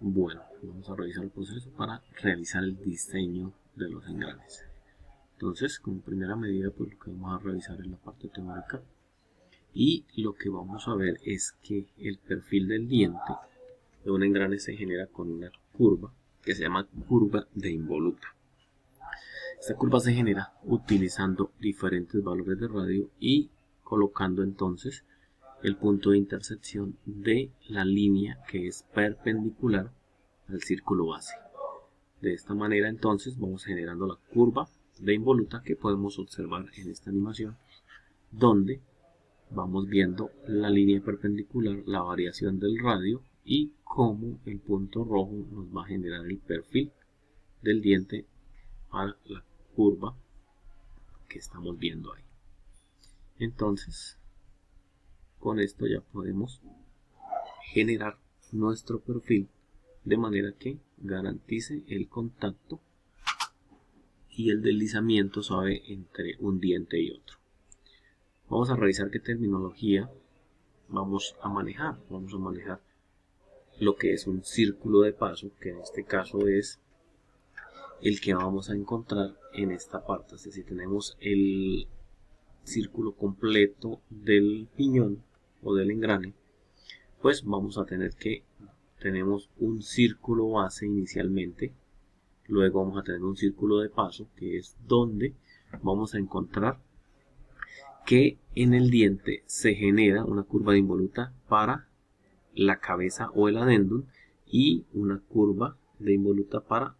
Bueno, vamos a revisar el proceso para realizar el diseño de los engranes. Entonces, como primera medida, pues lo que vamos a revisar es la parte teórica. Y lo que vamos a ver es que el perfil del diente de un engrane se genera con una curva que se llama curva de involuta. Esta curva se genera utilizando diferentes valores de radio y colocando entonces el punto de intersección de la línea que es perpendicular al círculo base. De esta manera entonces vamos generando la curva de involuta que podemos observar en esta animación, donde vamos viendo la línea perpendicular, la variación del radio y cómo el punto rojo nos va a generar el perfil del diente a la curva que estamos viendo ahí. Entonces, con esto ya podemos generar nuestro perfil de manera que garantice el contacto y el deslizamiento suave entre un diente y otro. Vamos a revisar qué terminología vamos a manejar. Vamos a manejar lo que es un círculo de paso, que en este caso es el que vamos a encontrar en esta parte. Si tenemos el círculo completo del piñón o del engrane, pues vamos a tener que tenemos un círculo base inicialmente, luego vamos a tener un círculo de paso, que es donde vamos a encontrar que en el diente se genera una curva de involuta para la cabeza o el adendum y una curva de involuta para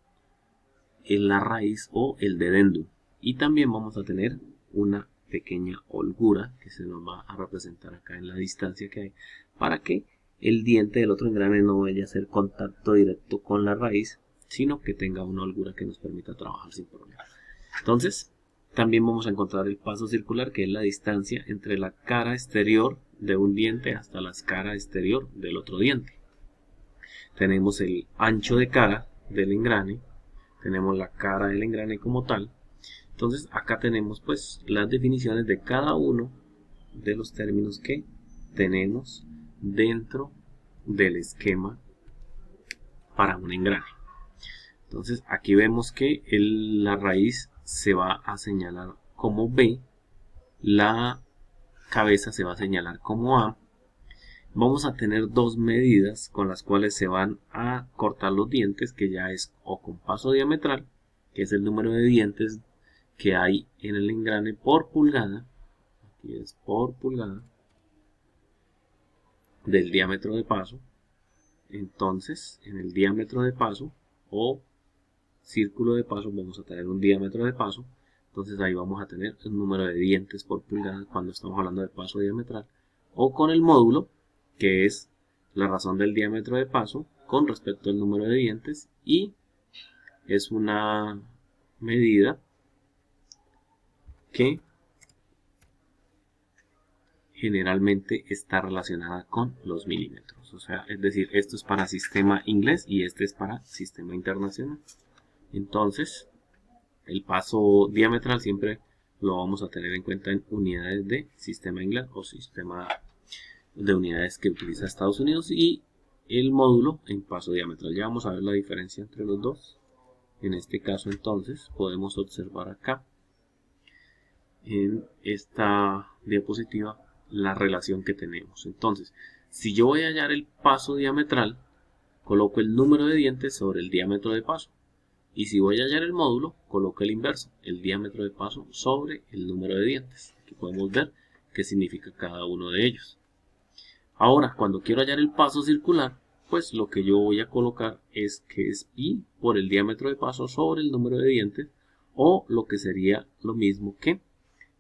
la raíz o el dedendum. Y también vamos a tener una pequeña holgura que se nos va a representar acá en la distancia que hay para que el diente del otro engrane no vaya a hacer contacto directo con la raíz, sino que tenga una holgura que nos permita trabajar sin problema. Entonces, también vamos a encontrar el paso circular, que es la distancia entre la cara exterior de un diente hasta la cara exterior del otro diente. Tenemos el ancho de cara del engrane, tenemos la cara del engrane como tal. Entonces acá tenemos pues las definiciones de cada uno de los términos que tenemos dentro del esquema para un engrane. Entonces aquí vemos que la raíz se va a señalar como B, la cabeza se va a señalar como A. Vamos a tener dos medidas con las cuales se van a cortar los dientes, que ya es o con paso diametral, que es el número de dientes que hay en el engrane por pulgada, aquí es por pulgada del diámetro de paso. Entonces en el diámetro de paso o círculo de paso vamos a tener un diámetro de paso, entonces ahí vamos a tener el número de dientes por pulgada cuando estamos hablando de paso diametral, o con el módulo, que es la razón del diámetro de paso con respecto al número de dientes, y es una medida que generalmente está relacionada con los milímetros, o sea, es decir, esto es para sistema inglés y este es para sistema internacional. Entonces el paso diametral siempre lo vamos a tener en cuenta en unidades de sistema inglés o sistema de unidades que utiliza Estados Unidos, y el módulo en paso diametral. Ya vamos a ver la diferencia entre los dos. En este caso entonces podemos observar acá en esta diapositiva la relación que tenemos. Entonces, si yo voy a hallar el paso diametral, coloco el número de dientes sobre el diámetro de paso. Y si voy a hallar el módulo, coloco el inverso, el diámetro de paso sobre el número de dientes. Aquí podemos ver qué significa cada uno de ellos. Ahora, cuando quiero hallar el paso circular, pues lo que yo voy a colocar es que es pi por el diámetro de paso sobre el número de dientes, o lo que sería lo mismo que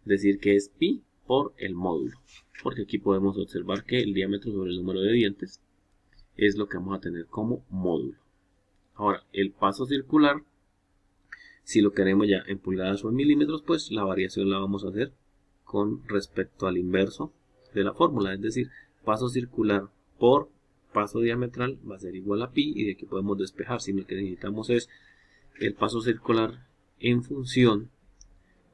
decir que es pi por el módulo, porque aquí podemos observar que el diámetro sobre el número de dientes es lo que vamos a tener como módulo. Ahora, el paso circular, si lo queremos ya en pulgadas o en milímetros, pues la variación la vamos a hacer con respecto al inverso de la fórmula, es decir, paso circular por paso diametral va a ser igual a pi, y de aquí podemos despejar si lo que necesitamos es el paso circular en función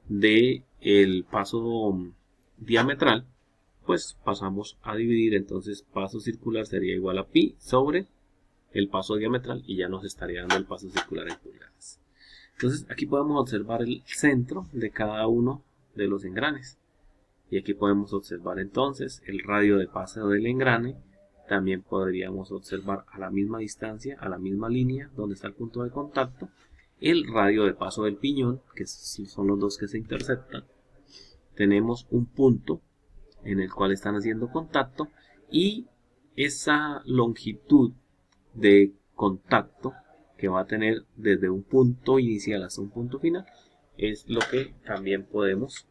de el paso diametral, pues pasamos a dividir. Entonces paso circular sería igual a pi sobre el paso diametral y ya nos estaría dando el paso circular en pulgadas. Entonces aquí podemos observar el centro de cada uno de los engranes. Y aquí podemos observar entonces el radio de paso del engrane. También podríamos observar a la misma distancia, a la misma línea donde está el punto de contacto, el radio de paso del piñón, que son los dos que se interceptan. Tenemos un punto en el cual están haciendo contacto y esa longitud de contacto que va a tener desde un punto inicial hasta un punto final es lo que también podemos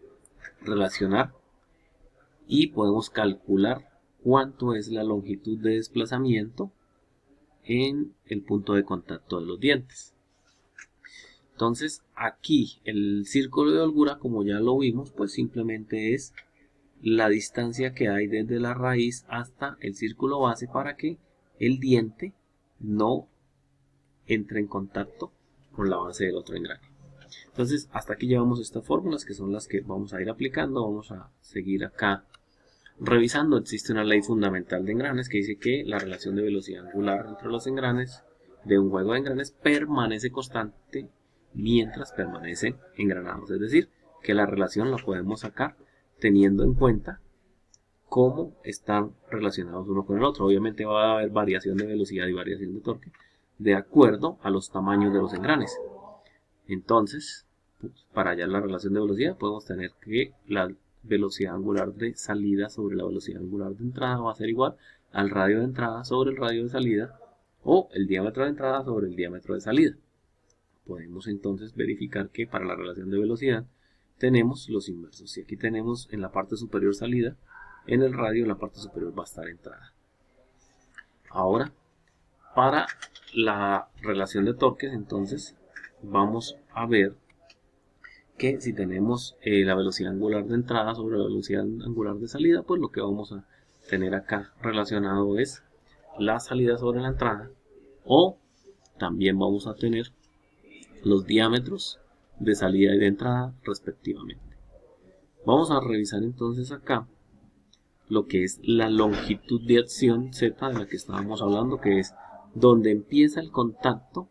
relacionar y podemos calcular cuánto es la longitud de desplazamiento en el punto de contacto de los dientes. Entonces aquí el círculo de holgura, como ya lo vimos, pues simplemente es la distancia que hay desde la raíz hasta el círculo base para que el diente no entre en contacto con la base del otro engrane. Entonces hasta aquí llevamos estas fórmulas que son las que vamos a ir aplicando. Vamos a seguir acá revisando. Existe una ley fundamental de engranes que dice que la relación de velocidad angular entre los engranes de un juego de engranes permanece constante mientras permanecen engranados, es decir, que la relación la podemos sacar teniendo en cuenta cómo están relacionados uno con el otro. Obviamente va a haber variación de velocidad y variación de torque de acuerdo a los tamaños de los engranes. Entonces, para hallar la relación de velocidad podemos tener que la velocidad angular de salida sobre la velocidad angular de entrada va a ser igual al radio de entrada sobre el radio de salida, o el diámetro de entrada sobre el diámetro de salida. Podemos entonces verificar que para la relación de velocidad tenemos los inversos. Si aquí tenemos en la parte superior salida, en el radio en la parte superior va a estar entrada. Ahora, para la relación de torques, entonces vamos a ver que si tenemos la velocidad angular de entrada sobre la velocidad angular de salida, pues lo que vamos a tener acá relacionado es la salida sobre la entrada, o también vamos a tener los diámetros de salida y de entrada respectivamente. Vamos a revisar entonces acá lo que es la longitud de acción Z de la que estábamos hablando, que es donde empieza el contacto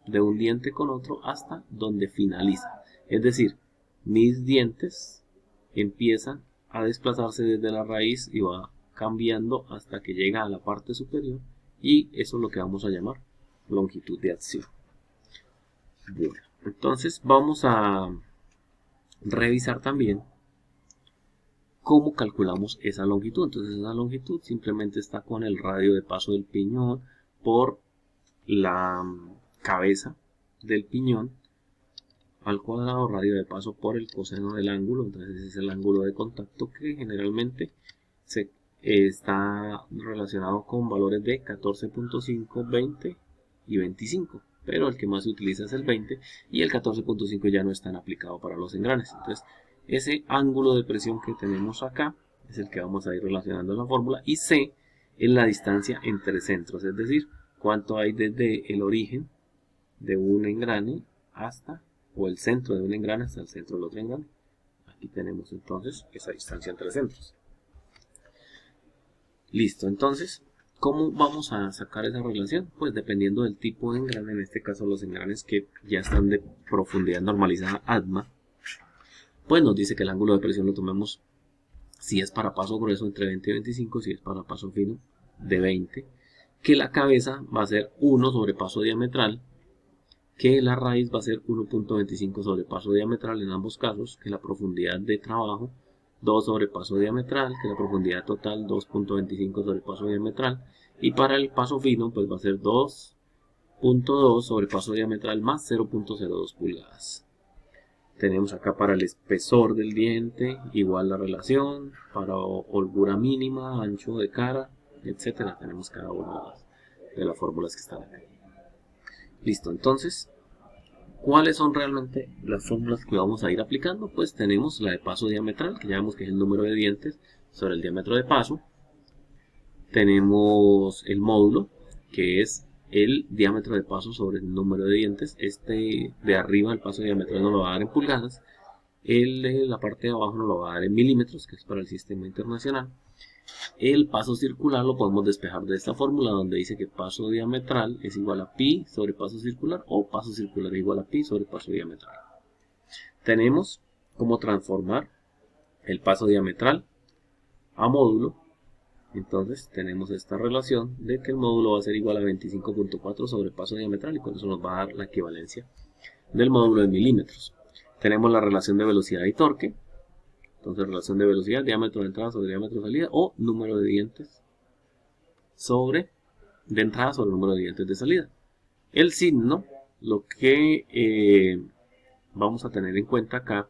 de un diente con otro hasta donde finaliza. Es decir, mis dientes empiezan a desplazarse desde la raíz y va cambiando hasta que llega a la parte superior, y eso es lo que vamos a llamar longitud de acción. Bueno, entonces vamos a revisar también cómo calculamos esa longitud. Entonces esa longitud simplemente está con el radio de paso del piñón por la cabeza del piñón al cuadrado, radio de paso por el coseno del ángulo. Entonces ese es el ángulo de contacto que generalmente está relacionado con valores de 14.5, 20 y 25, pero el que más se utiliza es el 20, y el 14.5 ya no es tan aplicado para los engranes. Entonces ese ángulo de presión que tenemos acá es el que vamos a ir relacionando en la fórmula, y C es la distancia entre centros, es decir, cuánto hay desde el origen de un engrane hasta, o el centro de un engrane hasta el centro del otro engrane. Aquí tenemos entonces esa distancia entre centros. Listo, entonces, ¿cómo vamos a sacar esa relación? Pues dependiendo del tipo de engrane, en este caso los engranes que ya están de profundidad normalizada ADMA, pues nos dice que el ángulo de presión lo tomemos, si es para paso grueso, entre 20 y 25, si es para paso fino, de 20, que la cabeza va a ser 1 sobre paso diametral, que la raíz va a ser 1.25 sobre paso diametral en ambos casos, que la profundidad de trabajo 2 sobre paso diametral, que la profundidad total 2.25 sobre paso diametral, y para el paso fino pues va a ser 2.2 sobre paso diametral más 0.02 pulgadas. Tenemos acá para el espesor del diente igual la relación, para holgura mínima, ancho de cara, etcétera. Tenemos cada una de las fórmulas que están acá. Listo, entonces, ¿cuáles son realmente las fórmulas que vamos a ir aplicando? Pues tenemos la de paso diametral, que ya vemos que es el número de dientes sobre el diámetro de paso. Tenemos el módulo, que es el diámetro de paso sobre el número de dientes. Este de arriba, el paso diametral, nos lo va a dar en pulgadas. El de la parte de abajo nos lo va a dar en milímetros, que es para el sistema internacional. El paso circular lo podemos despejar de esta fórmula donde dice que paso diametral es igual a pi sobre paso circular o paso circular es igual a pi sobre paso diametral. Tenemos cómo transformar el paso diametral a módulo. Entonces tenemos esta relación de que el módulo va a ser igual a 25.4 sobre paso diametral y con eso nos va a dar la equivalencia del módulo en milímetros. Tenemos la relación de velocidad y torque. Entonces relación de velocidad, diámetro de entrada sobre diámetro de salida o número de dientes de entrada sobre el número de dientes de salida. El signo, lo que vamos a tener en cuenta acá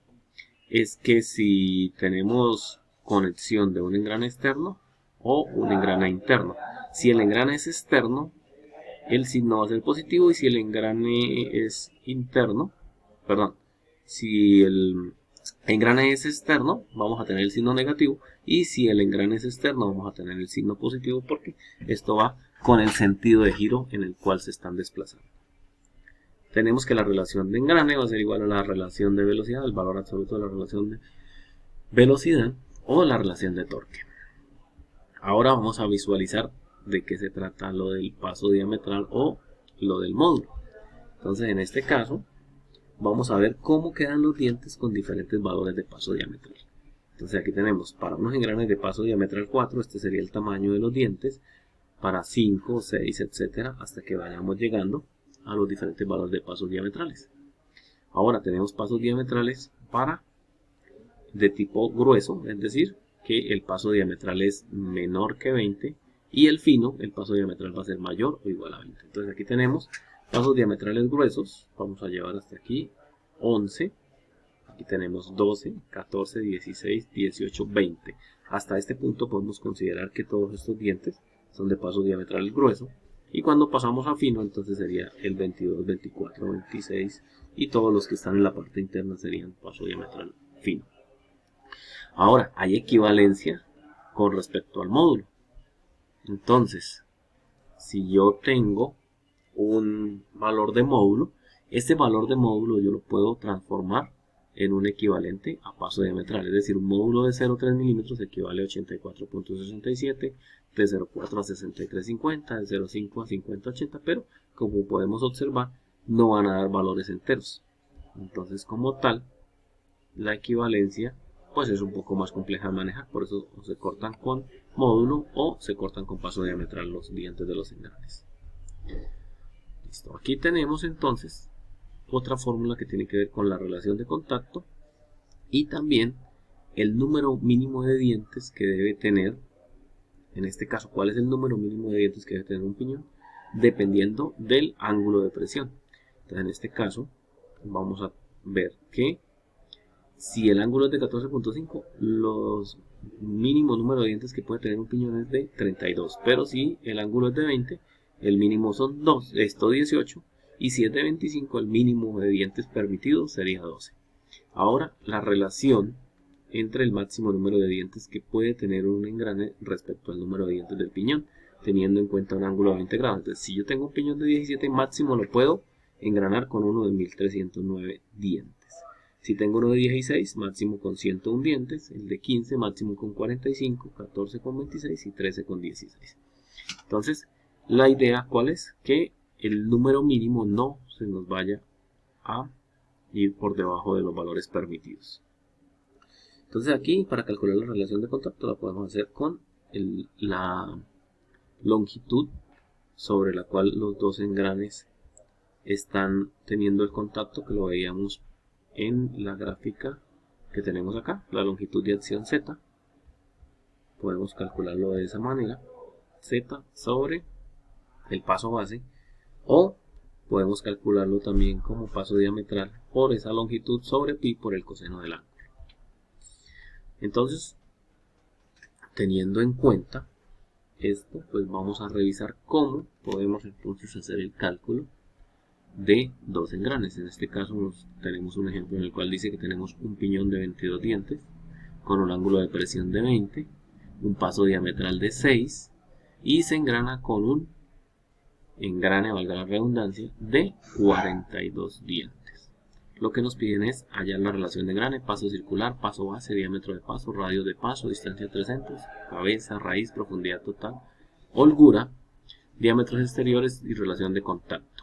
es que si tenemos conexión de un engrane externo o un engrane interno. Si el engrane es externo, el signo va a ser positivo, y si el engrane es interno, perdón, si el engrane es externo, vamos a tener el signo negativo, y si el engrane es externo, vamos a tener el signo positivo, porque esto va con el sentido de giro en el cual se están desplazando. Tenemos que la relación de engrane va a ser igual a la relación de velocidad, el valor absoluto de la relación de velocidad o la relación de torque. Ahora vamos a visualizar de qué se trata lo del paso diametral o lo del módulo. Entonces en este caso vamos a ver cómo quedan los dientes con diferentes valores de paso diametral. Entonces aquí tenemos para unos engranes de paso diametral 4, este sería el tamaño de los dientes, para 5, 6, etcétera, hasta que vayamos llegando a los diferentes valores de pasos diametrales. Ahora tenemos pasos diametrales de tipo grueso, es decir, que el paso diametral es menor que 20, y el fino, el paso diametral va a ser mayor o igual a 20. Entonces aquí tenemos pasos diametrales gruesos, vamos a llevar hasta aquí 11, aquí tenemos 12, 14, 16, 18, 20. Hasta este punto podemos considerar que todos estos dientes son de paso diametral grueso, y cuando pasamos a fino entonces sería el 22, 24, 26, y todos los que están en la parte interna serían paso diametral fino. Ahora, hay equivalencia con respecto al módulo. Entonces, si yo tengo un valor de módulo, este valor de módulo yo lo puedo transformar en un equivalente a paso diametral. Es decir, un módulo de 0,3 milímetros equivale a 84.67, de 0,4 a 63.50, de 0,5 a 50.80, pero como podemos observar, no van a dar valores enteros. Entonces, como tal, la equivalencia pues es un poco más compleja de manejar, por eso se cortan con módulo o se cortan con paso diametral los dientes de los engranes. Listo, aquí tenemos entonces otra fórmula que tiene que ver con la relación de contacto y también el número mínimo de dientes que debe tener, en este caso, ¿cuál es el número mínimo de dientes que debe tener un piñón? Dependiendo del ángulo de presión. Entonces en este caso vamos a ver que si el ángulo es de 14.5, los mínimo número de dientes que puede tener un piñón es de 32. Pero si el ángulo es de 20, el mínimo son 18. Y si es de 25, el mínimo de dientes permitido sería 12. Ahora, la relación entre el máximo número de dientes que puede tener un engrane respecto al número de dientes del piñón, teniendo en cuenta un ángulo de 20 grados. Entonces, si yo tengo un piñón de 17, máximo lo puedo engranar con uno de 1309 dientes. Si tengo uno de 16, máximo con 101 dientes, el de 15 máximo con 45, 14 con 26 y 13 con 16. Entonces, la idea, ¿cuál es? Que el número mínimo no se nos vaya a ir por debajo de los valores permitidos. Entonces aquí, para calcular la relación de contacto, la podemos hacer con la longitud sobre la cual los dos engranes están teniendo el contacto, que lo veíamos en la gráfica que tenemos acá, la longitud de acción Z. Podemos calcularlo de esa manera, Z sobre el paso base, o podemos calcularlo también como paso diametral por esa longitud sobre pi por el coseno del ángulo. Entonces, teniendo en cuenta esto, pues vamos a revisar cómo podemos entonces hacer el cálculo de dos engranes. En este caso tenemos un ejemplo en el cual dice que tenemos un piñón de 22 dientes con un ángulo de presión de 20, un paso diametral de 6 y se engrana con un engrane, valga la redundancia, de 42 dientes. lo que nos piden es hallar la relación de engrane, paso circular, paso base, diámetro de paso, radio de paso, distancia entre centros, cabeza, raíz, profundidad total, holgura, diámetros exteriores y relación de contacto.